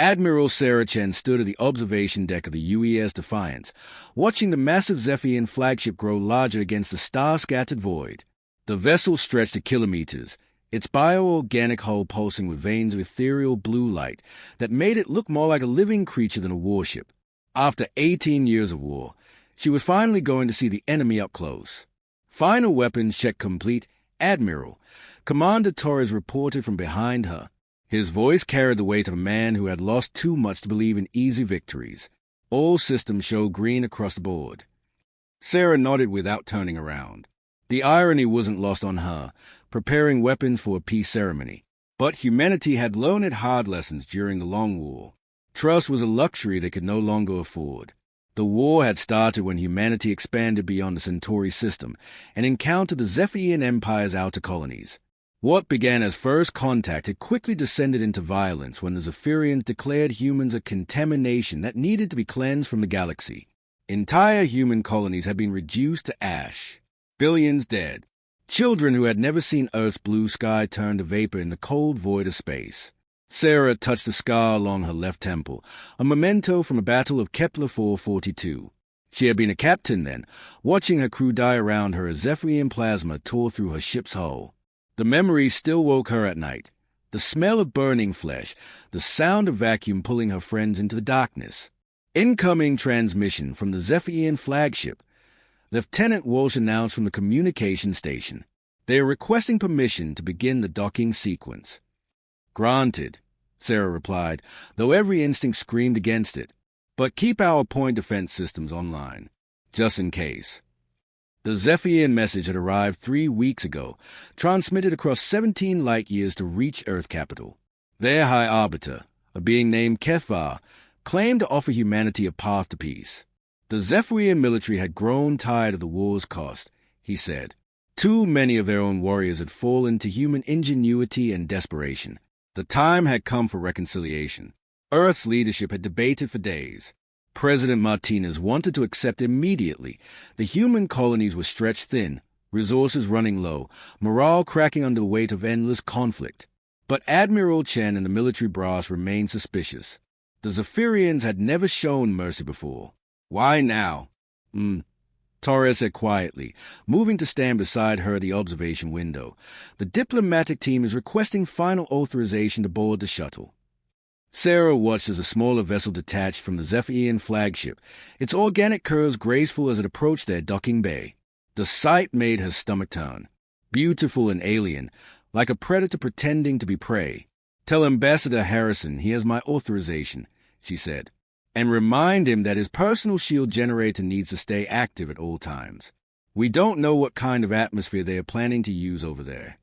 Admiral Sarah Chen stood at the observation deck of the UES Defiance, watching the massive Zephyrian flagship grow larger against the star-scattered void. The vessel stretched to kilometers, its bioorganic hull pulsing with veins of ethereal blue light that made it look more like a living creature than a warship. After 18 years of war, she was finally going to see the enemy up close. Final weapons check complete, Admiral. Commander Torres reported from behind her. His voice carried the weight of a man who had lost too much to believe in easy victories. All systems showed green across the board. Sarah nodded without turning around. The irony wasn't lost on her, preparing weapons for a peace ceremony. But humanity had learned it hard lessons during the Long War. Trust was a luxury they could no longer afford. The war had started when humanity expanded beyond the Centauri system and encountered the Zephyrian Empire's outer colonies. What began as first contact had quickly descended into violence when the Zephyrians declared humans a contamination that needed to be cleansed from the galaxy. Entire human colonies had been reduced to ash. Billions dead. Children who had never seen Earth's blue sky turned to vapor in the cold void of space. Sarah touched the scar along her left temple, a memento from a battle of Kepler 442. She had been a captain then, watching her crew die around her as Zephyrian plasma tore through her ship's hull. The memory still woke her at night. The smell of burning flesh, the sound of vacuum pulling her friends into the darkness. Incoming transmission from the Zephyrian flagship. Lieutenant Walsh announced from the communication station. They are requesting permission to begin the docking sequence. Granted, Sarah replied, though every instinct screamed against it. But keep our point defense systems online, just in case. The Zephyrian message had arrived 3 weeks ago, transmitted across 17 light-years to reach Earth capital. Their High Arbiter, a being named HFY, claimed to offer humanity a path to peace. The Zephyrian military had grown tired of the war's cost, he said. Too many of their own warriors had fallen to human ingenuity and desperation. The time had come for reconciliation. Earth's leadership had debated for days. President Martinez wanted to accept immediately. The human colonies were stretched thin, resources running low, morale cracking under the weight of endless conflict. But Admiral Chen and the military brass remained suspicious. The Zephyrians had never shown mercy before. Why now? Torres said quietly, moving to stand beside her at the observation window. The diplomatic team is requesting final authorization to board the shuttle. Sarah watched as a smaller vessel detached from the Zephyrian flagship, its organic curves graceful as it approached their docking bay. The sight made her stomach turn. Beautiful and alien, like a predator pretending to be prey. "Tell Ambassador Harrison he has my authorization," she said, "and remind him that his personal shield generator needs to stay active at all times. We don't know what kind of atmosphere they are planning to use over there."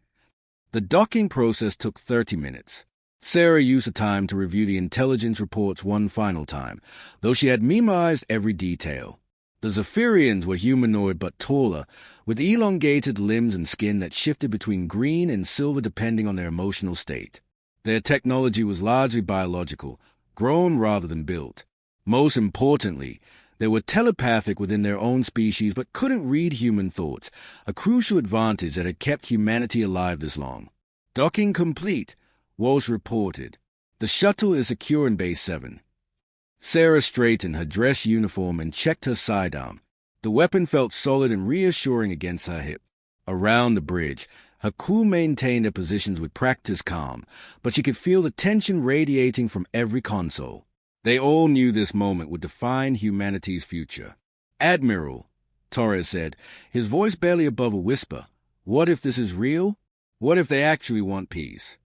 The docking process took 30 minutes. Sarah used the time to review the intelligence reports one final time, though she had memorized every detail. The Zephyrians were humanoid but taller, with elongated limbs and skin that shifted between green and silver depending on their emotional state. Their technology was largely biological, grown rather than built. Most importantly, they were telepathic within their own species but couldn't read human thoughts, a crucial advantage that had kept humanity alive this long. "Docking complete," Walsh reported. "The shuttle is secure in Base 7. Sarah straightened her dress uniform and checked her sidearm. The weapon felt solid and reassuring against her hip. Around the bridge, her crew maintained their positions with practiced calm, but she could feel the tension radiating from every console. They all knew this moment would define humanity's future. "Admiral," Torres said, his voice barely above a whisper, "what if this is real? What if they actually want peace?"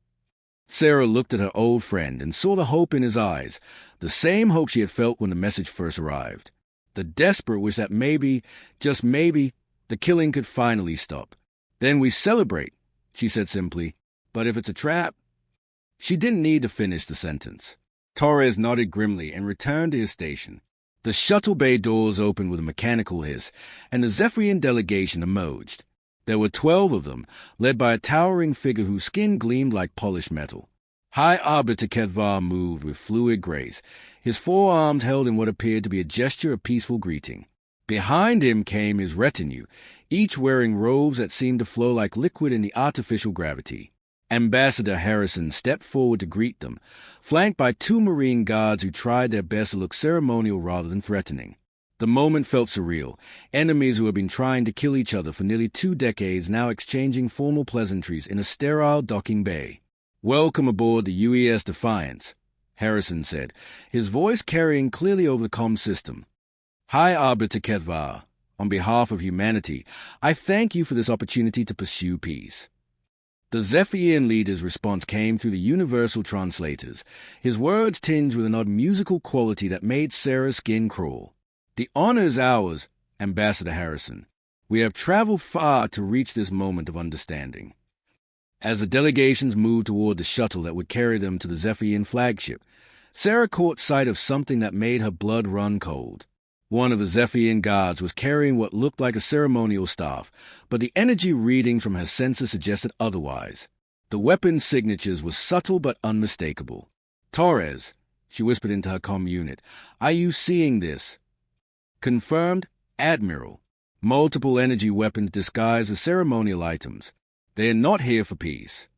Sarah looked at her old friend and saw the hope in his eyes, the same hope she had felt when the message first arrived. The desperate wish that maybe, just maybe, the killing could finally stop. "Then we celebrate," she said simply. "But if it's a trap?" She didn't need to finish the sentence. Torres nodded grimly and returned to his station. The shuttle bay doors opened with a mechanical hiss, and the Zephyrian delegation emerged. There were 12 of them, led by a towering figure whose skin gleamed like polished metal. High Arbiter HFY moved with fluid grace, his forearms held in what appeared to be a gesture of peaceful greeting. Behind him came his retinue, each wearing robes that seemed to flow like liquid in the artificial gravity. Ambassador Harrison stepped forward to greet them, flanked by 2 Marine guards who tried their best to look ceremonial rather than threatening. The moment felt surreal. Enemies who had been trying to kill each other for nearly 2 decades now exchanging formal pleasantries in a sterile docking bay. "Welcome aboard the UES Defiance," Harrison said, his voice carrying clearly over the comm system. "High Arbiter Ketvar, on behalf of humanity, I thank you for this opportunity to pursue peace." The Zephyrian leader's response came through the universal translators, his words tinged with an odd musical quality that made Sarah's skin crawl. "The honor is ours, Ambassador Harrison. We have traveled far to reach this moment of understanding." As the delegations moved toward the shuttle that would carry them to the Zephyrian flagship, Sarah caught sight of something that made her blood run cold. One of the Zephyrian guards was carrying what looked like a ceremonial staff, but the energy readings from her sensor suggested otherwise. The weapon's signatures were subtle but unmistakable. "Torres," she whispered into her comm unit, "are you seeing this?" "Confirmed, Admiral. Multiple energy weapons disguised as ceremonial items. They are not here for peace."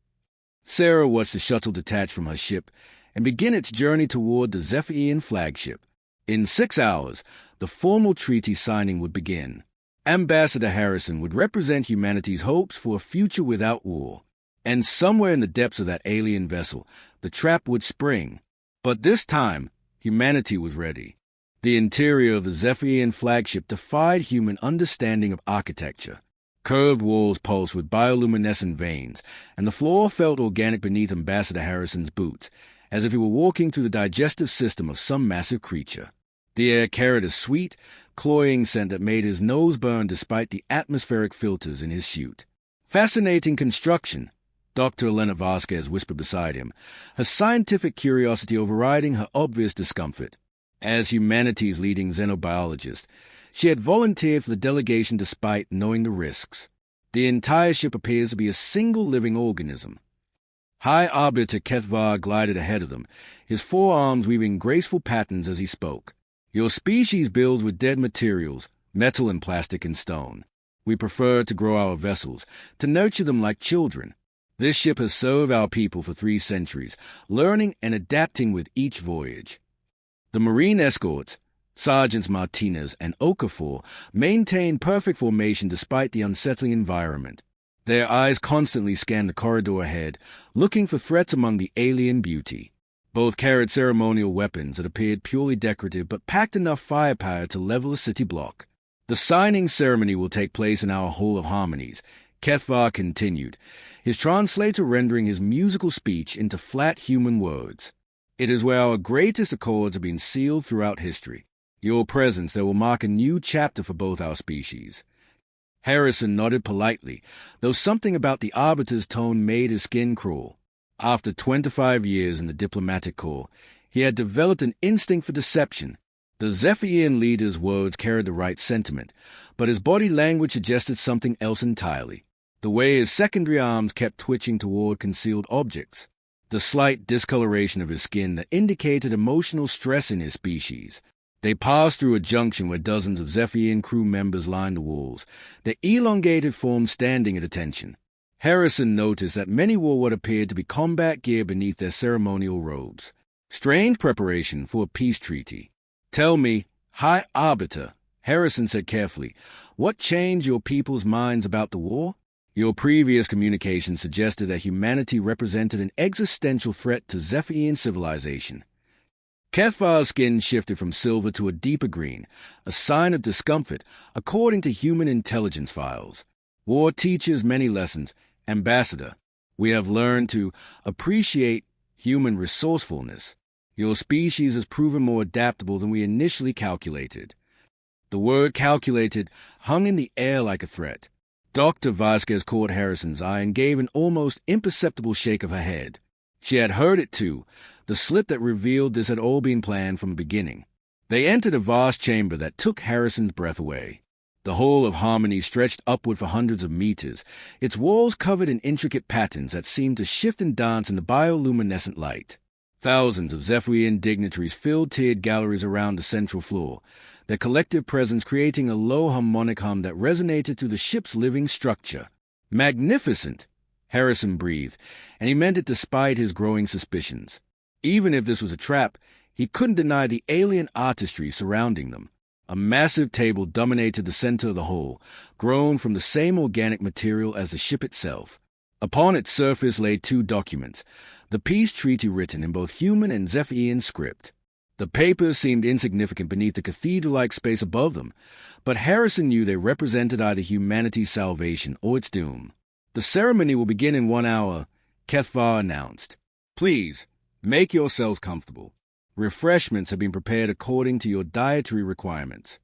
Sarah watched the shuttle detach from her ship and begin its journey toward the Zephyrian flagship. In 6 hours, the formal treaty signing would begin. Ambassador Harrison would represent humanity's hopes for a future without war. And somewhere in the depths of that alien vessel, the trap would spring. But this time, humanity was ready. The interior of the Zephyrian flagship defied human understanding of architecture. Curved walls pulsed with bioluminescent veins, and the floor felt organic beneath Ambassador Harrison's boots, as if he were walking through the digestive system of some massive creature. The air carried a sweet, cloying scent that made his nose burn despite the atmospheric filters in his suit. "Fascinating construction," Dr. Elena Vasquez whispered beside him, her scientific curiosity overriding her obvious discomfort. As humanity's leading xenobiologist, she had volunteered for the delegation despite knowing the risks. The entire ship appears to be a single living organism. High Arbiter Ketvar glided ahead of them, his forearms weaving graceful patterns as he spoke. "Your species builds with dead materials, metal and plastic and stone. We prefer to grow our vessels, to nurture them like children. This ship has served our people for 3 centuries, learning and adapting with each voyage." The Marine escorts, Sergeants Martinez and Okafor, maintained perfect formation despite the unsettling environment. Their eyes constantly scanned the corridor ahead, looking for threats among the alien beauty. Both carried ceremonial weapons that appeared purely decorative but packed enough firepower to level a city block. "The signing ceremony will take place in our Hall of Harmonies," Ketvar continued, his translator rendering his musical speech into flat human words. "It is where our greatest accords have been sealed throughout history. Your presence there will mark a new chapter for both our species." Harrison nodded politely, though something about the Arbiter's tone made his skin crawl. After 25 years in the diplomatic corps, he had developed an instinct for deception. The Zephyrian leader's words carried the right sentiment, but his body language suggested something else entirely. The way his secondary arms kept twitching toward concealed objects. The slight discoloration of his skin that indicated emotional stress in his species. They passed through a junction where dozens of Zephyrian crew members lined the walls, their elongated forms standing at attention. Harrison noticed that many wore what appeared to be combat gear beneath their ceremonial robes. Strange preparation for a peace treaty. "Tell me, High Arbiter," Harrison said carefully, "what changed your people's minds about the war? Your previous communications suggested that humanity represented an existential threat to Zephyrian civilization." Ketvar's skin shifted from silver to a deeper green, a sign of discomfort, according to human intelligence files. "War teaches many lessons, Ambassador. We have learned to appreciate human resourcefulness. Your species has proven more adaptable than we initially calculated." The word calculated hung in the air like a threat. Dr. Vasquez caught Harrison's eye and gave an almost imperceptible shake of her head. She had heard it too, the slip that revealed this had all been planned from the beginning. They entered a vast chamber that took Harrison's breath away. The Hall of Harmony stretched upward for hundreds of meters, its walls covered in intricate patterns that seemed to shift and dance in the bioluminescent light. Thousands of Zephyrian dignitaries filled tiered galleries around the central floor, their collective presence creating a low harmonic hum that resonated through the ship's living structure. "Magnificent!" Harrison breathed, and he meant it despite his growing suspicions. Even if this was a trap, he couldn't deny the alien artistry surrounding them. A massive table dominated the center of the hall, grown from the same organic material as the ship itself. Upon its surface lay 2 documents, the peace treaty written in both human and Zephyrian script. The papers seemed insignificant beneath the cathedral-like space above them, but Harrison knew they represented either humanity's salvation or its doom. "The ceremony will begin in 1 hour," HFY announced. "Please, make yourselves comfortable. Refreshments have been prepared according to your dietary requirements."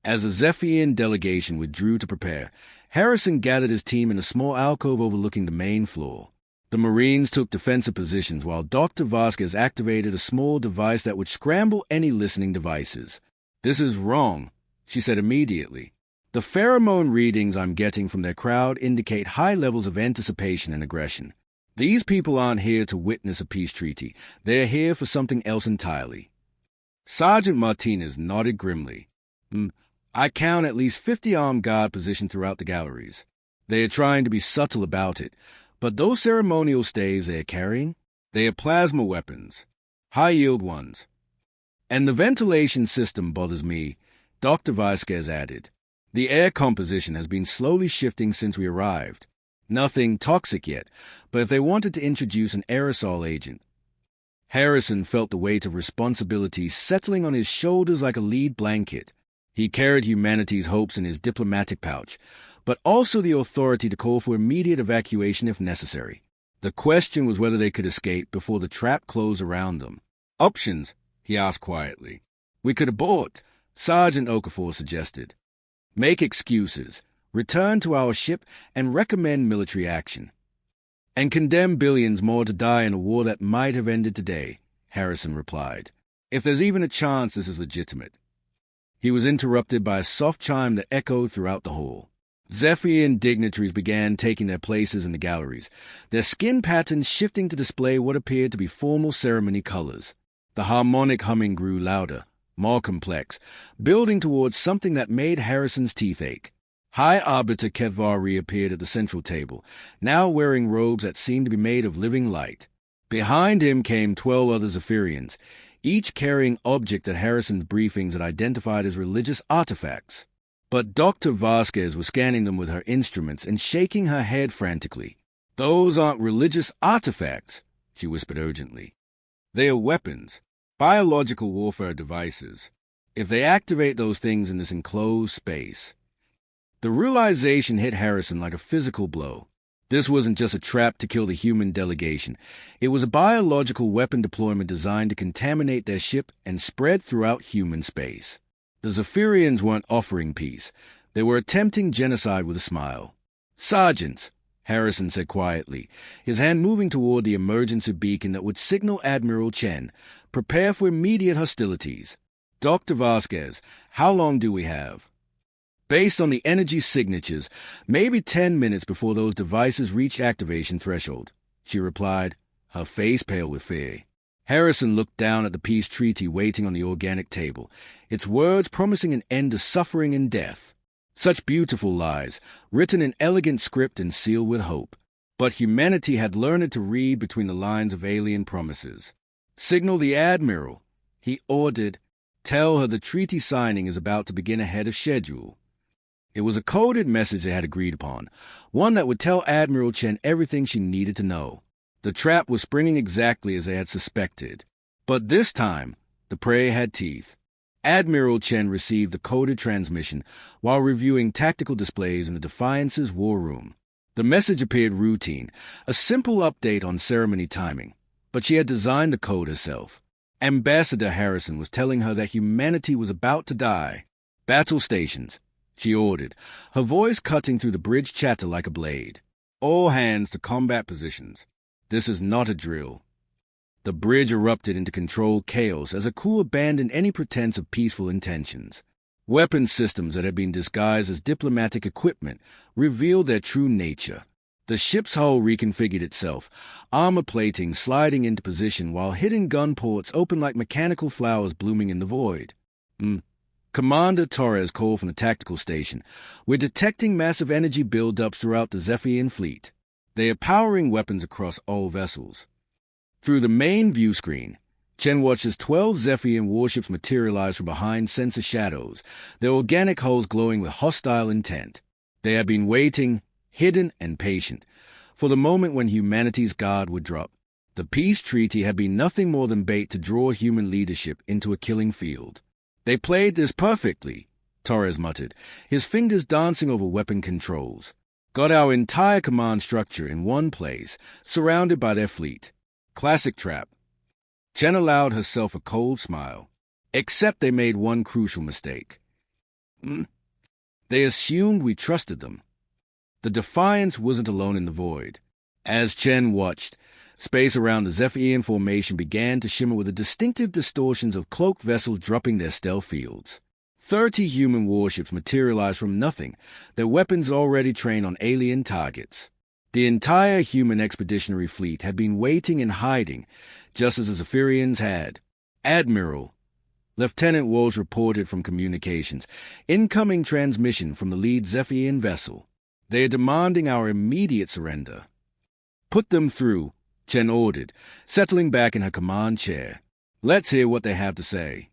As the Zephyrian delegation withdrew to prepare, Harrison gathered his team in a small alcove overlooking the main floor. The Marines took defensive positions while Dr. Vasquez activated a small device that would scramble any listening devices. "This is wrong," she said immediately. "The pheromone readings I'm getting from their crowd indicate high levels of anticipation and aggression. These people aren't here to witness a peace treaty. They're here for something else entirely." Sergeant Martinez nodded grimly. "I count at least 50 armed guard positioned throughout the galleries. They are trying to be subtle about it, but those ceremonial staves they are carrying, they are plasma weapons, high-yield ones. And the ventilation system bothers me," Dr. Vasquez added. "The air composition has been slowly shifting since we arrived. Nothing toxic yet, but if they wanted to introduce an aerosol agent." Harrison felt the weight of responsibility settling on his shoulders like a lead blanket. He carried humanity's hopes in his diplomatic pouch, but also the authority to call for immediate evacuation if necessary. The question was whether they could escape before the trap closed around them. "Options," he asked quietly. "We could abort," Sergeant Okafor suggested. "Make excuses, return to our ship, and recommend military action. And condemn billions more to die in a war that might have ended today," Harrison replied. "If there's even a chance this is legitimate." He was interrupted by a soft chime that echoed throughout the hall. Zephyrian dignitaries began taking their places in the galleries, their skin patterns shifting to display what appeared to be formal ceremony colors. The harmonic humming grew louder, more complex, building towards something that made Harrison's teeth ache. High Arbiter HFY reappeared at the central table, now wearing robes that seemed to be made of living light. Behind him came 12 other Zephyrians, each carrying objects that Harrison's briefings had identified as religious artifacts. But Dr. Vasquez was scanning them with her instruments and shaking her head frantically. "Those aren't religious artifacts," she whispered urgently. "They are weapons, biological warfare devices. If they activate those things in this enclosed space..." The realization hit Harrison like a physical blow. This wasn't just a trap to kill the human delegation. It was a biological weapon deployment designed to contaminate their ship and spread throughout human space. The Zephyrians weren't offering peace. They were attempting genocide with a smile. "Sergeants," Harrison said quietly, his hand moving toward the emergency beacon that would signal Admiral Chen, "prepare for immediate hostilities." "Dr. Vasquez, how long do we have?" "Based on the energy signatures, maybe 10 minutes before those devices reach activation threshold," she replied, her face pale with fear. Harrison looked down at the peace treaty waiting on the organic table, its words promising an end to suffering and death. Such beautiful lies, written in elegant script and sealed with hope. But humanity had learned to read between the lines of alien promises. "Signal the Admiral," he ordered. "Tell her the treaty signing is about to begin ahead of schedule." It was a coded message they had agreed upon, one that would tell Admiral Chen everything she needed to know. The trap was springing exactly as they had suspected. But this time, the prey had teeth. Admiral Chen received the coded transmission while reviewing tactical displays in the Defiance's war room. The message appeared routine, a simple update on ceremony timing, but she had designed the code herself. Ambassador Harrison was telling her that humanity was about to die. "Battle stations," she ordered, her voice cutting through the bridge chatter like a blade. "All hands to combat positions. This is not a drill." The bridge erupted into controlled chaos as a crew abandoned any pretense of peaceful intentions. Weapon systems that had been disguised as diplomatic equipment revealed their true nature. The ship's hull reconfigured itself, armor plating sliding into position while hidden gun ports opened like mechanical flowers blooming in the void. Commander Torres called from the tactical station. "We're detecting massive energy buildups throughout the Zephyrian fleet." They are powering weapons across all vessels. Through the main view screen, Chen watches 12 Zephyrian warships materialize from behind sensor shadows, their organic hulls glowing with hostile intent. They had been waiting, hidden and patient, for the moment when humanity's guard would drop. The peace treaty had been nothing more than bait to draw human leadership into a killing field. They played this perfectly, Torres muttered, his fingers dancing over weapon controls. Got our entire command structure in one place, surrounded by their fleet. Classic trap. Chen allowed herself a cold smile. Except they made one crucial mistake. They assumed we trusted them. The Defiance wasn't alone in the void. As Chen watched, space around the Zephyrian formation began to shimmer with the distinctive distortions of cloaked vessels dropping their stealth fields. 30 human warships materialized from nothing, their weapons already trained on alien targets. The entire human expeditionary fleet had been waiting and hiding, just as the Zephyrians had. Admiral, Lieutenant Walsh reported from communications. Incoming transmission from the lead Zephyrian vessel. They are demanding our immediate surrender. Put them through, Chen ordered, settling back in her command chair. Let's hear what they have to say.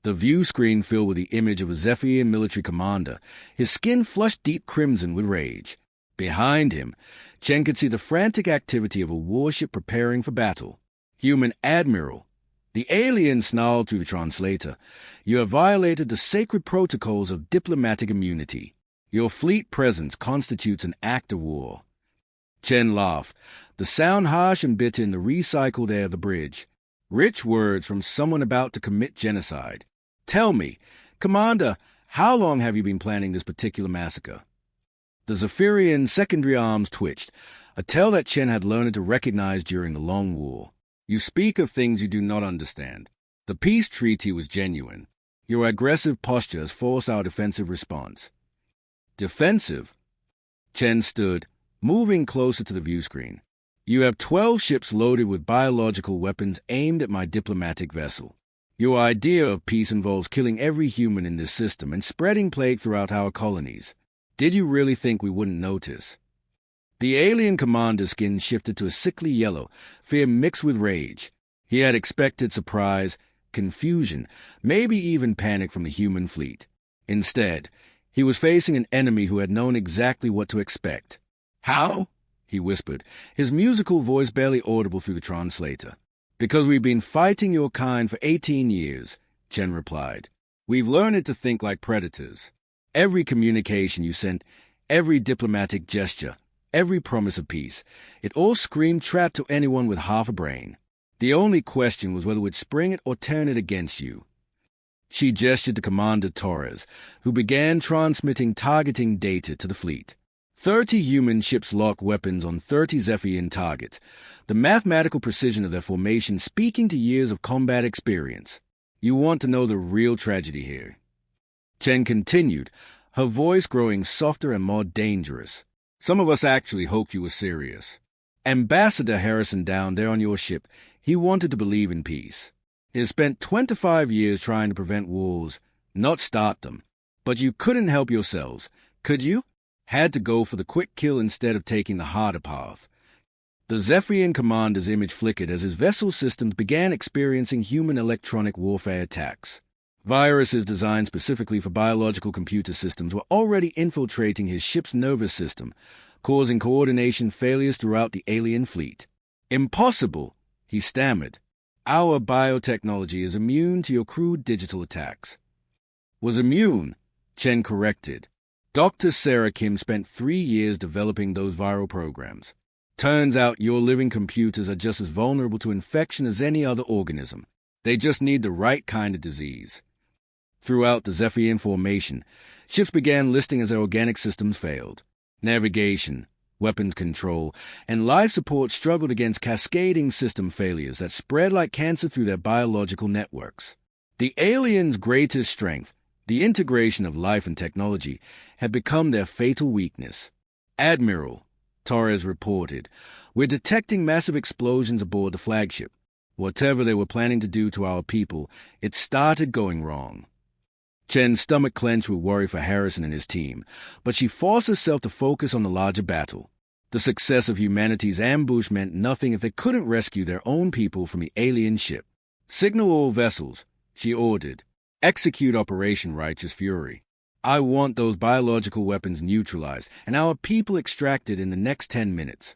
The view screen filled with the image of a Zephyrian military commander, his skin flushed deep crimson with rage. Behind him, Chen could see the frantic activity of a warship preparing for battle. Human Admiral. The alien snarled through the translator. You have violated the sacred protocols of diplomatic immunity. Your fleet presence constitutes an act of war. Chen laughed, the sound harsh and bitter in the recycled air of the bridge. Rich words from someone about to commit genocide. Tell me, Commander, how long have you been planning this particular massacre? The Zephyrian secondary arms twitched, a tell that Chen had learned to recognize during the Long War. You speak of things you do not understand. The peace treaty was genuine. Your aggressive posture has forced our defensive response. Defensive? Chen stood, moving closer to the view screen. You have 12 ships loaded with biological weapons aimed at my diplomatic vessel. Your idea of peace involves killing every human in this system and spreading plague throughout our colonies. Did you really think we wouldn't notice? The alien commander's skin shifted to a sickly yellow, fear mixed with rage. He had expected surprise, confusion, maybe even panic from the human fleet. Instead, he was facing an enemy who had known exactly what to expect. How? He whispered, his musical voice barely audible through the translator. Because we've been fighting your kind for 18 years, Chen replied. We've learned to think like predators. Every communication you sent, every diplomatic gesture, every promise of peace, it all screamed trap to anyone with half a brain. The only question was whether we'd spring it or turn it against you. She gestured to Commander Torres, who began transmitting targeting data to the fleet. 30 human ships locked weapons on 30 Zephyrian targets, the mathematical precision of their formation speaking to years of combat experience. You want to know the real tragedy here. Chen continued, her voice growing softer and more dangerous. Some of us actually hoped you were serious. Ambassador Harrison down there on your ship, he wanted to believe in peace. He has spent 25 years trying to prevent wars, not start them. But you couldn't help yourselves, could you? Had to go for the quick kill instead of taking the harder path. The Zephyrian commander's image flickered as his vessel systems began experiencing human electronic warfare attacks. Viruses designed specifically for biological computer systems were already infiltrating his ship's nervous system, causing coordination failures throughout the alien fleet. Impossible, he stammered. Our biotechnology is immune to your crude digital attacks. Was immune, Chen corrected. Dr. Sarah Kim spent 3 years developing those viral programs. Turns out your living computers are just as vulnerable to infection as any other organism. They just need the right kind of disease. Throughout the Zephyrian formation, ships began listing as their organic systems failed. Navigation, weapons control, and life support struggled against cascading system failures that spread like cancer through their biological networks. The aliens' greatest strength, the integration of life and technology, had become their fatal weakness. Admiral, Torres reported, we're detecting massive explosions aboard the flagship. Whatever they were planning to do to our people, it started going wrong. Chen's stomach clenched with worry for Harrison and his team, but she forced herself to focus on the larger battle. The success of humanity's ambush meant nothing if they couldn't rescue their own people from the alien ship. "Signal all vessels," she ordered. "Execute Operation Righteous Fury. I want those biological weapons neutralized and our people extracted in the next 10 minutes."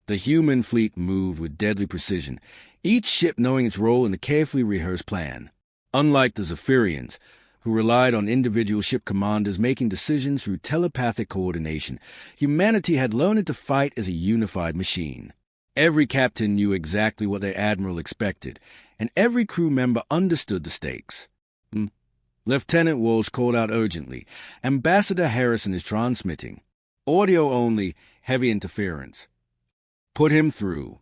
The human fleet moved with deadly precision, each ship knowing its role in the carefully rehearsed plan. Unlike the Zephyrians, who relied on individual ship commanders making decisions through telepathic coordination, humanity had learned to fight as a unified machine. Every captain knew exactly what their admiral expected, and every crew member understood the stakes. Lieutenant Walsh called out urgently, "Ambassador Harrison is transmitting. Audio only, heavy interference. Put him through."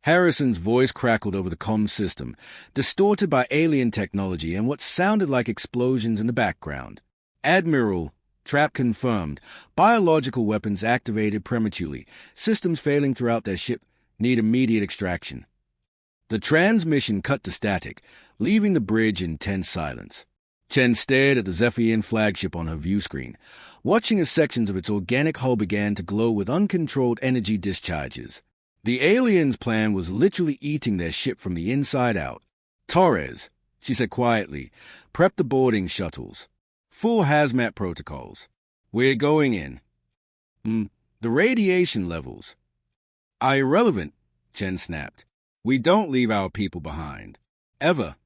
Harrison's voice crackled over the comm system, distorted by alien technology and what sounded like explosions in the background. "Admiral, trap confirmed. Biological weapons activated prematurely. Systems failing throughout their ship. Need immediate extraction." The transmission cut to static, leaving the bridge in tense silence. Chen stared at the Zephyrian flagship on her view screen, watching as sections of its organic hull began to glow with uncontrolled energy discharges. The aliens' plan was literally eating their ship from the inside out. "Torres," she said quietly, "prep the boarding shuttles. Full hazmat protocols. We're going in." The radiation levels are irrelevant," Chen snapped. "We don't leave our people behind. Ever."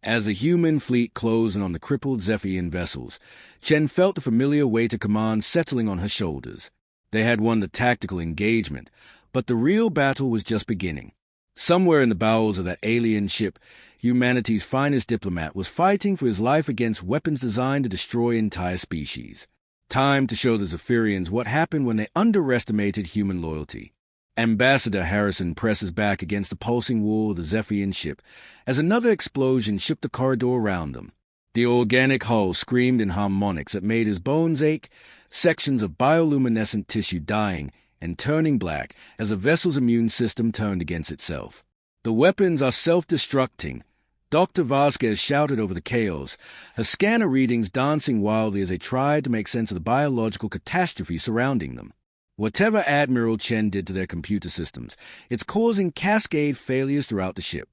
As the human fleet closed in on the crippled Zephyrian vessels, Chen felt the familiar weight of command settling on her shoulders. They had won the tactical engagement, but the real battle was just beginning. Somewhere in the bowels of that alien ship, humanity's finest diplomat was fighting for his life against weapons designed to destroy entire species. Time to show the Zephyrians what happened when they underestimated human loyalty. Ambassador Harrison presses back against the pulsing wall of the Zephyrian ship as another explosion shook the corridor around them. The organic hull screamed in harmonics that made his bones ache, sections of bioluminescent tissue dying and turning black as the vessel's immune system turned against itself. "The weapons are self-destructing," Dr. Vasquez shouted over the chaos, her scanner readings dancing wildly as they tried to make sense of the biological catastrophe surrounding them. "Whatever Admiral Chen did to their computer systems, it's causing cascade failures throughout the ship."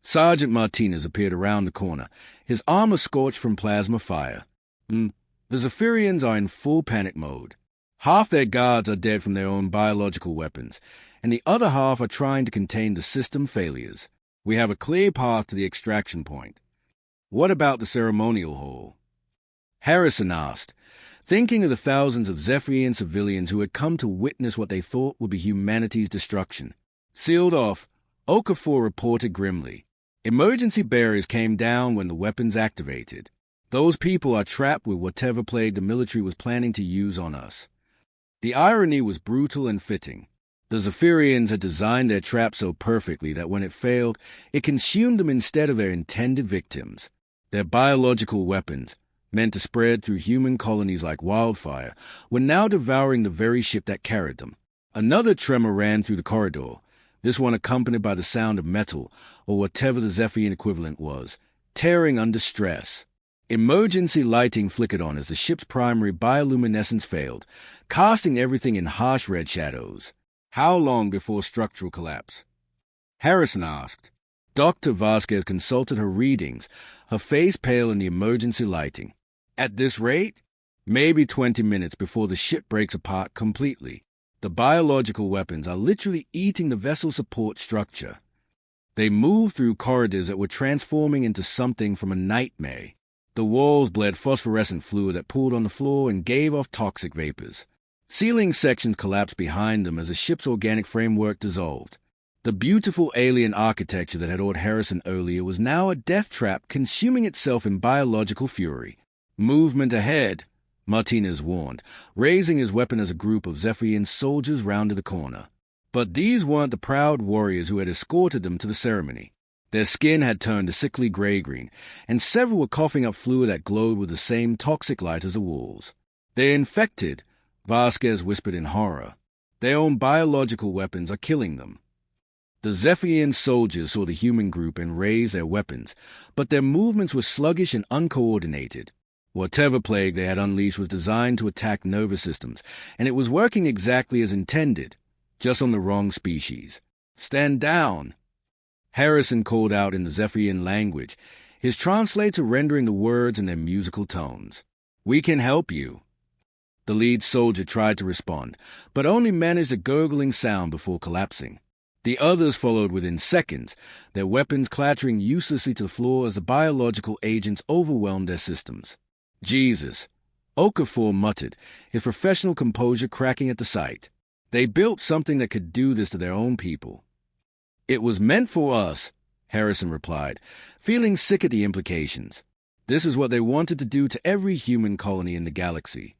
Sergeant Martinez appeared around the corner, his armor scorched from plasma fire. The Zephyrians are in full panic mode. Half their guards are dead from their own biological weapons, and the other half are trying to contain the system failures. We have a clear path to the extraction point. What about the ceremonial hall? Harrison asked, thinking of the thousands of Zephyrian civilians who had come to witness what they thought would be humanity's destruction. Sealed off, Okafor reported grimly. Emergency barriers came down when the weapons activated. Those people are trapped with whatever plague the military was planning to use on us. The irony was brutal and fitting. The Zephyrians had designed their trap so perfectly that when it failed, it consumed them instead of their intended victims. Their biological weapons, meant to spread through human colonies like wildfire, were now devouring the very ship that carried them. Another tremor ran through the corridor, this one accompanied by the sound of metal, or whatever the Zephyrian equivalent was, tearing under stress. Emergency lighting flickered on as the ship's primary bioluminescence failed, casting everything in harsh red shadows. How long before structural collapse? Harrison asked. Dr. Vasquez consulted her readings, her face pale in the emergency lighting. At this rate? Maybe 20 minutes before the ship breaks apart completely. The biological weapons are literally eating the vessel support structure. They moved through corridors that were transforming into something from a nightmare. The walls bled phosphorescent fluid that pooled on the floor and gave off toxic vapors. Ceiling sections collapsed behind them as the ship's organic framework dissolved. The beautiful alien architecture that had awed Harrison earlier was now a death trap consuming itself in biological fury. "Movement ahead," Martinez warned, raising his weapon as a group of Zephyrian soldiers rounded the corner. But these weren't the proud warriors who had escorted them to the ceremony. Their skin had turned a sickly gray-green, and several were coughing up fluid that glowed with the same toxic light as the walls. "They're infected," Vasquez whispered in horror. "Their own biological weapons are killing them." The Zephyrian soldiers saw the human group and raised their weapons, but their movements were sluggish and uncoordinated. Whatever plague they had unleashed was designed to attack nervous systems, and it was working exactly as intended, just on the wrong species. "Stand down!" Harrison called out in the Zephyrian language, his translator rendering the words in their musical tones. "We can help you." The lead soldier tried to respond, but only managed a gurgling sound before collapsing. The others followed within seconds, their weapons clattering uselessly to the floor as the biological agents overwhelmed their systems. "Jesus," Okafor muttered, his professional composure cracking at the sight. "They built something that could do this to their own people." "It was meant for us," Harrison replied, feeling sick at the implications. This is what they wanted to do to every human colony in the galaxy.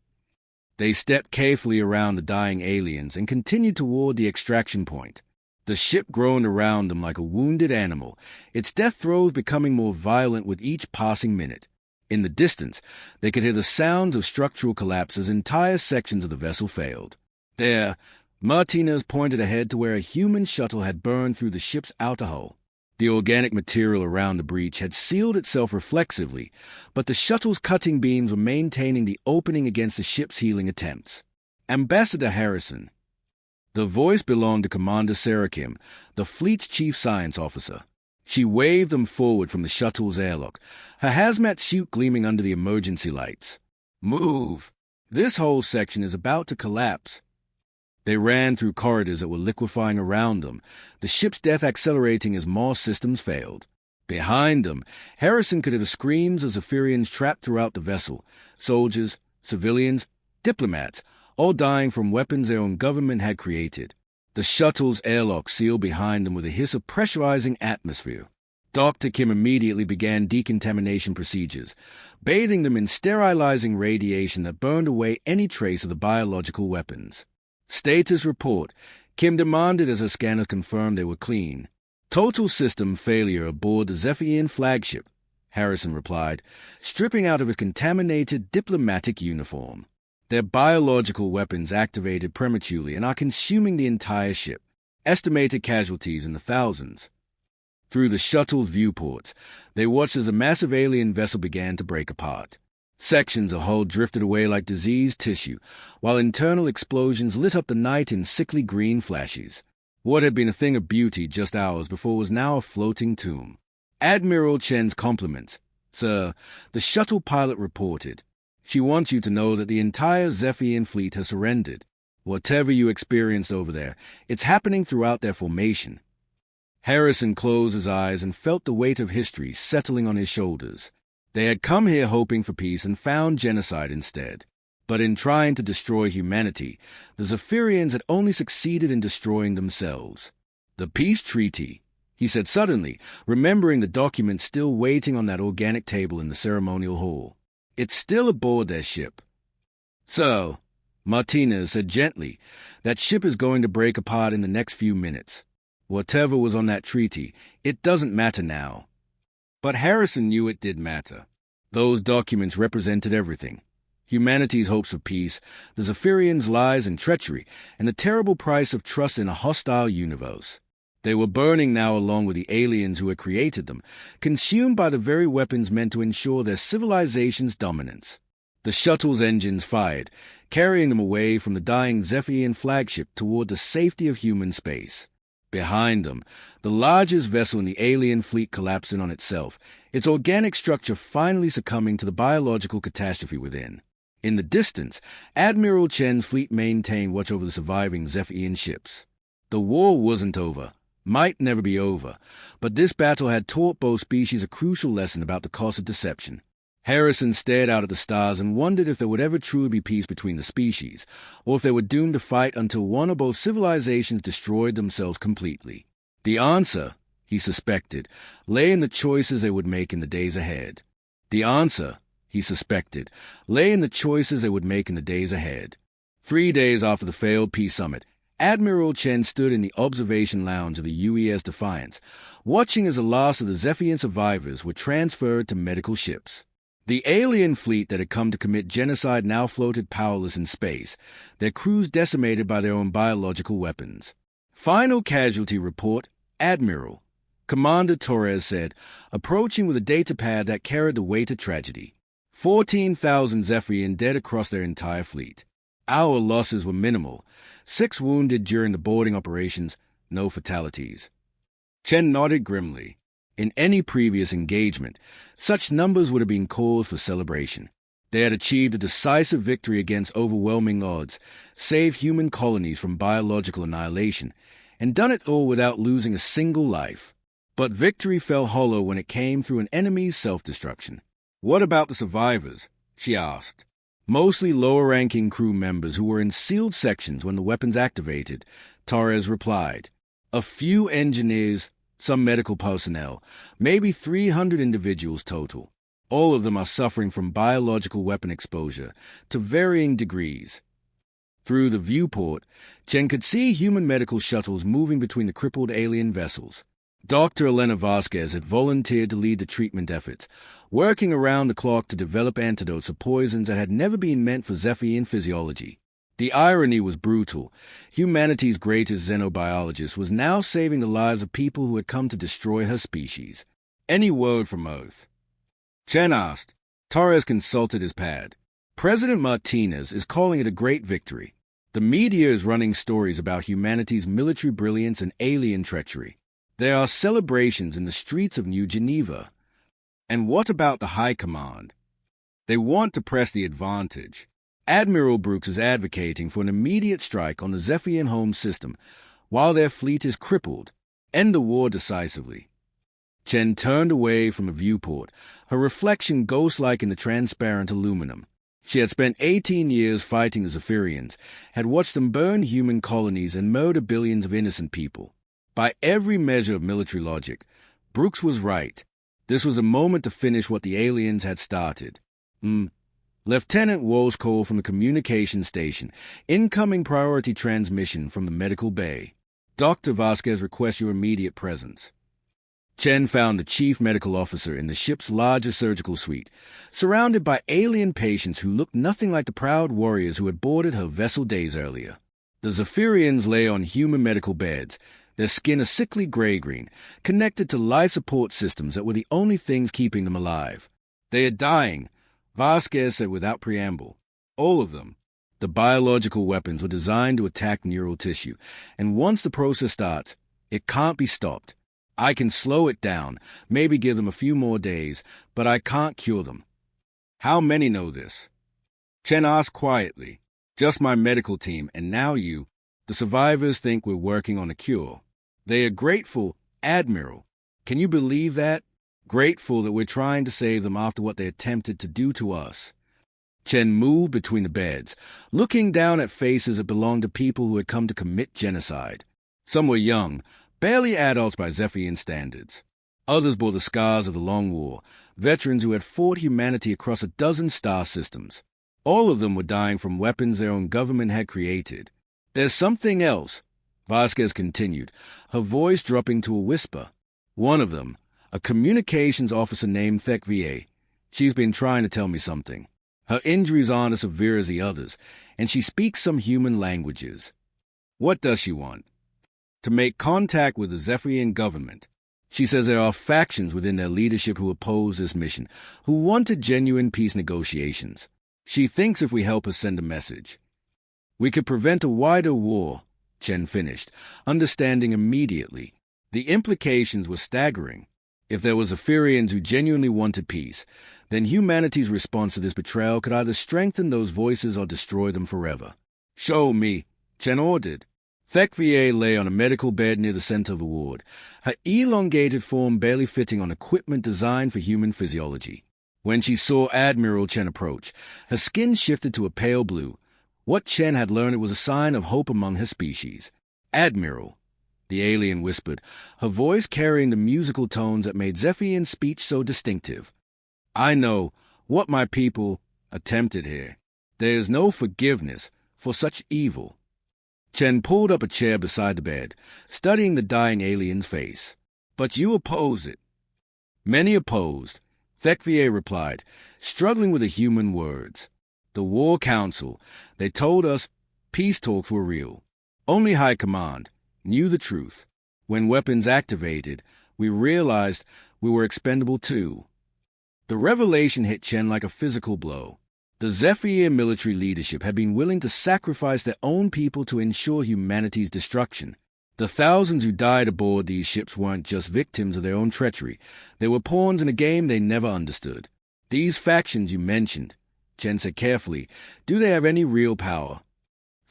They stepped carefully around the dying aliens and continued toward the extraction point. The ship groaned around them like a wounded animal, its death throes becoming more violent with each passing minute. In the distance, they could hear the sounds of structural collapse as entire sections of the vessel failed. There, Martinez pointed ahead to where a human shuttle had burned through the ship's outer hull. The organic material around the breach had sealed itself reflexively, but the shuttle's cutting beams were maintaining the opening against the ship's healing attempts. "Ambassador Harrison." The voice belonged to Commander Sarah Chen, the fleet's chief science officer. She waved them forward from the shuttle's airlock, her hazmat suit gleaming under the emergency lights. "Move! This whole section is about to collapse." They ran through corridors that were liquefying around them, the ship's death accelerating as more systems failed. Behind them, Harrison could hear the screams of Zephyrians trapped throughout the vessel, soldiers, civilians, diplomats, all dying from weapons their own government had created. The shuttle's airlock sealed behind them with a hiss of pressurizing atmosphere. Dr. Kim immediately began decontamination procedures, bathing them in sterilizing radiation that burned away any trace of the biological weapons. "Status report," Kim demanded as her scanners confirmed they were clean. "Total system failure aboard the Zephyrian flagship," Harrison replied, stripping out of his contaminated diplomatic uniform. "Their biological weapons activated prematurely and are consuming the entire ship. Estimated casualties in the thousands." Through the shuttle's viewports, they watched as a massive alien vessel began to break apart. Sections of hull drifted away like diseased tissue, while internal explosions lit up the night in sickly green flashes. What had been a thing of beauty just hours before was now a floating tomb. "Admiral Chen's compliments, sir," the shuttle pilot reported. "She wants you to know that the entire Zephyrian fleet has surrendered. Whatever you experienced over there, it's happening throughout their formation." Harrison closed his eyes and felt the weight of history settling on his shoulders. They had come here hoping for peace and found genocide instead. But in trying to destroy humanity, the Zephyrians had only succeeded in destroying themselves. "The peace treaty," he said suddenly, remembering the document still waiting on that organic table in the ceremonial hall. "It's still aboard their ship." "So," Martinez said gently, "that ship is going to break apart in the next few minutes. Whatever was on that treaty, it doesn't matter now." But Harrison knew it did matter. Those documents represented everything. Humanity's hopes of peace, the Zephyrians' lies and treachery, and the terrible price of trust in a hostile universe. They were burning now along with the aliens who had created them, consumed by the very weapons meant to ensure their civilization's dominance. The shuttle's engines fired, carrying them away from the dying Zephyrian flagship toward the safety of human space. Behind them, the largest vessel in the alien fleet collapsed in on itself, its organic structure finally succumbing to the biological catastrophe within. In the distance, Admiral Chen's fleet maintained watch over the surviving Zephyrian ships. The war wasn't over, might never be over, but this battle had taught both species a crucial lesson about the cost of deception. Harrison stared out at the stars and wondered if there would ever truly be peace between the species, or if they were doomed to fight until one or both civilizations destroyed themselves completely. The answer, he suspected, lay in the choices they would make in the days ahead. The answer, he suspected, lay in the choices they would make in the days ahead. 3 days after the failed peace summit, Admiral Chen stood in the observation lounge of the UES Defiance, watching as the last of the Zephyrian survivors were transferred to medical ships. The alien fleet that had come to commit genocide now floated powerless in space, their crews decimated by their own biological weapons. "Final casualty report, Admiral," Commander Torres said, approaching with a datapad that carried the weight of tragedy. 14,000 Zephyrian dead across their entire fleet. Our losses were minimal. 6 wounded during the boarding operations, no fatalities. Chen nodded grimly. In any previous engagement, such numbers would have been cause for celebration. They had achieved a decisive victory against overwhelming odds, saved human colonies from biological annihilation, and done it all without losing a single life. But victory fell hollow when it came through an enemy's self-destruction. "What about the survivors?" she asked. "Mostly lower-ranking crew members who were in sealed sections when the weapons activated," Torres replied. "A few engineers, some medical personnel, maybe 300 individuals total. All of them are suffering from biological weapon exposure to varying degrees." Through the viewport, Chen could see human medical shuttles moving between the crippled alien vessels. Dr. Elena Vasquez had volunteered to lead the treatment efforts, working around the clock to develop antidotes for poisons that had never been meant for Zephyrian physiology. The irony was brutal. Humanity's greatest xenobiologist was now saving the lives of people who had come to destroy her species. "Any word from Earth?" Chen asked. Torres consulted his pad. "President Martinez is calling it a great victory. The media is running stories about humanity's military brilliance and alien treachery. There are celebrations in the streets of New Geneva. And what about the High Command? They want to press the advantage. Admiral Brooks is advocating for an immediate strike on the Zephyrian home system while their fleet is crippled. End the war decisively." Chen turned away from a viewport, her reflection ghost-like in the transparent aluminum. She had spent 18 years fighting the Zephyrians, had watched them burn human colonies and murder billions of innocent people. By every measure of military logic, Brooks was right. This was a moment to finish what the aliens had started. Lieutenant Walsh called from the communication station. "Incoming priority transmission from the medical bay. Dr. Vasquez requests your immediate presence." Chen found the chief medical officer in the ship's largest surgical suite, surrounded by alien patients who looked nothing like the proud warriors who had boarded her vessel days earlier. The Zephyrians lay on human medical beds, their skin a sickly gray-green, connected to life support systems that were the only things keeping them alive. "They are dying," Vasquez said without preamble. "All of them." The biological weapons were designed to attack neural tissue, and once the process starts, it can't be stopped. "I can slow it down, maybe give them a few more days, but I can't cure them." "How many know this?" Chen asked quietly. "Just my medical team, and now you. The survivors think we're working on a cure. They are grateful, Admiral. Can you believe that? Grateful that we're trying to save them after what they attempted to do to us." Chen moved between the beds, looking down at faces that belonged to people who had come to commit genocide. Some were young, barely adults by Zephyrian standards. Others bore the scars of the Long War, veterans who had fought humanity across a dozen star systems. All of them were dying from weapons their own government had created. "There's something else," Vasquez continued, her voice dropping to a whisper. "One of them, a communications officer named HFY. She's been trying to tell me something. Her injuries aren't as severe as the others, and she speaks some human languages." "What does she want?" "To make contact with the Zephyrian government. She says there are factions within their leadership who oppose this mission, who wanted genuine peace negotiations. She thinks if we help her send a message, we could prevent a wider war," Chen finished, understanding immediately. The implications were staggering. If there were Zephyrians who genuinely wanted peace, then humanity's response to this betrayal could either strengthen those voices or destroy them forever. "Show me," Chen ordered. HFY lay on a medical bed near the center of the ward, her elongated form barely fitting on equipment designed for human physiology. When she saw Admiral Chen approach, her skin shifted to a pale blue. What Chen had learned it was a sign of hope among her species. "Admiral," the alien whispered, her voice carrying the musical tones that made Zephyrian speech so distinctive. "I know what my people attempted here. There is no forgiveness for such evil." Chen pulled up a chair beside the bed, studying the dying alien's face. "But you oppose it." "Many opposed," HFY replied, struggling with the human words. "The War Council, they told us peace talks were real. Only High Command knew the truth. When weapons activated, we realized we were expendable too." The revelation hit Chen like a physical blow. The Zephyrian military leadership had been willing to sacrifice their own people to ensure humanity's destruction. The thousands who died aboard these ships weren't just victims of their own treachery. They were pawns in a game they never understood. These factions you mentioned, Chen said carefully, do they have any real power?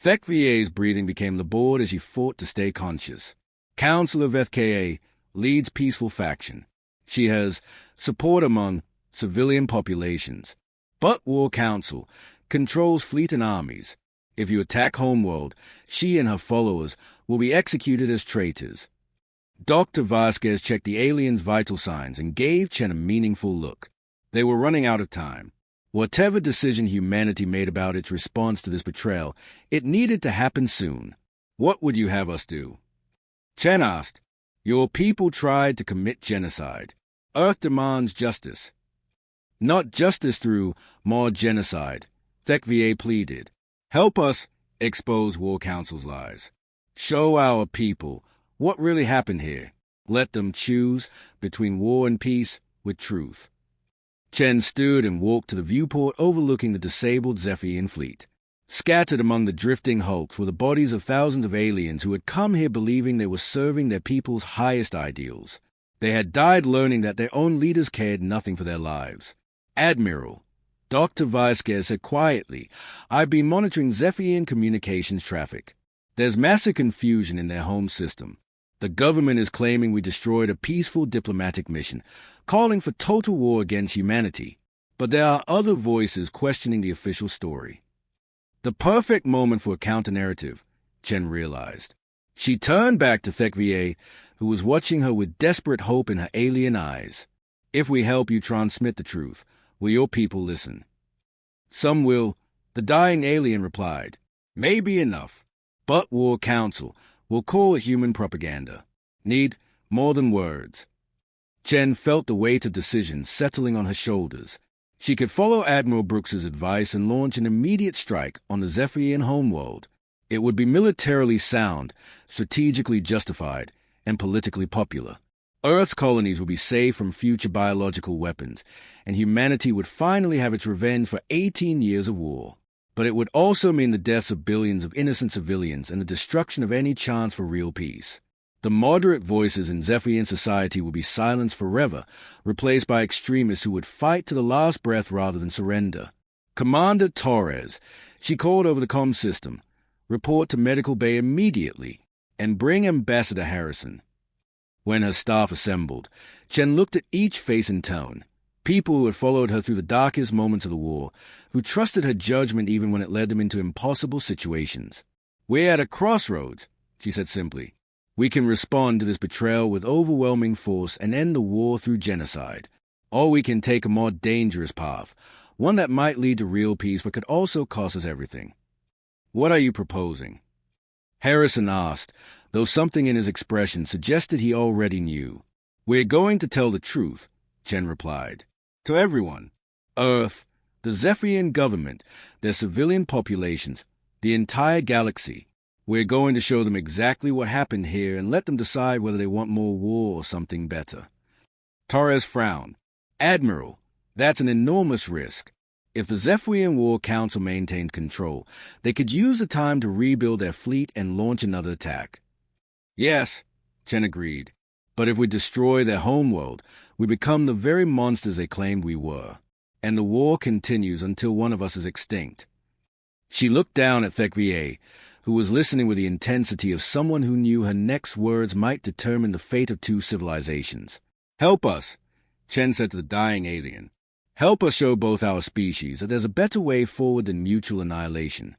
Thekvia's breathing became labored as she fought to stay conscious. Council of FKA leads peaceful faction. She has support among civilian populations. But War Council controls fleet and armies. If you attack Homeworld, she and her followers will be executed as traitors. Dr. Vasquez checked the aliens' vital signs and gave Chen a meaningful look. They were running out of time. Whatever decision humanity made about its response to this betrayal, it needed to happen soon. What would you have us do? Chen asked. Your people tried to commit genocide. Earth demands justice. Not justice through more genocide, Thekvia pleaded. Help us expose War Council's lies. Show our people what really happened here. Let them choose between war and peace with truth. Chen stood and walked to the viewport overlooking the disabled Zephyrian fleet. Scattered among the drifting hulks were the bodies of thousands of aliens who had come here believing they were serving their people's highest ideals. They had died learning that their own leaders cared nothing for their lives. Admiral, Dr. Vasquez said quietly, I've been monitoring Zephyrian communications traffic. There's massive confusion in their home system. The government is claiming we destroyed a peaceful diplomatic mission, calling for total war against humanity. But there are other voices questioning the official story. The perfect moment for a counter-narrative, Chen realized. She turned back to Thekvia, who was watching her with desperate hope in her alien eyes. If we help you transmit the truth, will your people listen? Some will, the dying alien replied. Maybe enough. But War Council will call it human propaganda. Need more than words. Chen felt the weight of decision settling on her shoulders. She could follow Admiral Brooks's advice and launch an immediate strike on the Zephyrian homeworld. It would be militarily sound, strategically justified, and politically popular. Earth's colonies would be safe from future biological weapons, and humanity would finally have its revenge for 18 years of war. But it would also mean the deaths of billions of innocent civilians and the destruction of any chance for real peace. The moderate voices in Zephyrian society would be silenced forever, replaced by extremists who would fight to the last breath rather than surrender. Commander Torres, she called over the comm system, report to Medical Bay immediately, and bring Ambassador Harrison. When her staff assembled, Chen looked at each face in turn. People who had followed her through the darkest moments of the war, who trusted her judgment even when it led them into impossible situations. We're at a crossroads, she said simply. We can respond to this betrayal with overwhelming force and end the war through genocide. Or we can take a more dangerous path, one that might lead to real peace but could also cost us everything. What are you proposing? Harrison asked, though something in his expression suggested he already knew. We're going to tell the truth, Chen replied. To everyone. Earth, the Zephyrian government, their civilian populations, the entire galaxy. We're going to show them exactly what happened here and let them decide whether they want more war or something better. Torres frowned. Admiral, that's an enormous risk. If the Zephyrian War Council maintains control, they could use the time to rebuild their fleet and launch another attack. Yes, Chen agreed. But if we destroy their homeworld, we become the very monsters they claimed we were. And the war continues until one of us is extinct. She looked down at Thekvia, who was listening with the intensity of someone who knew her next words might determine the fate of two civilizations. Help us, Chen said to the dying alien. Help us show both our species that there's a better way forward than mutual annihilation.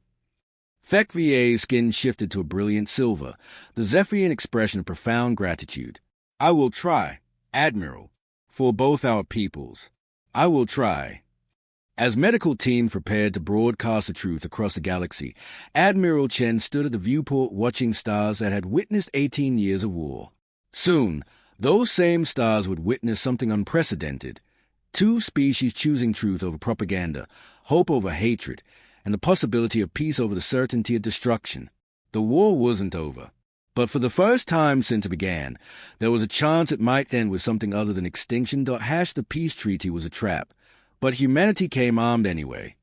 Thekvia's skin shifted to a brilliant silver, the Zephyrian expression of profound gratitude. I will try, Admiral, for both our peoples. I will try. As medical teams prepared to broadcast the truth across the galaxy, Admiral Chen stood at the viewport watching stars that had witnessed 18 years of war. Soon, those same stars would witness something unprecedented. Two species choosing truth over propaganda, hope over hatred, and the possibility of peace over the certainty of destruction. The war wasn't over, But for the first time since it began, there was a chance it might end with something other than extinction. The peace treaty was a trap, but humanity came armed anyway.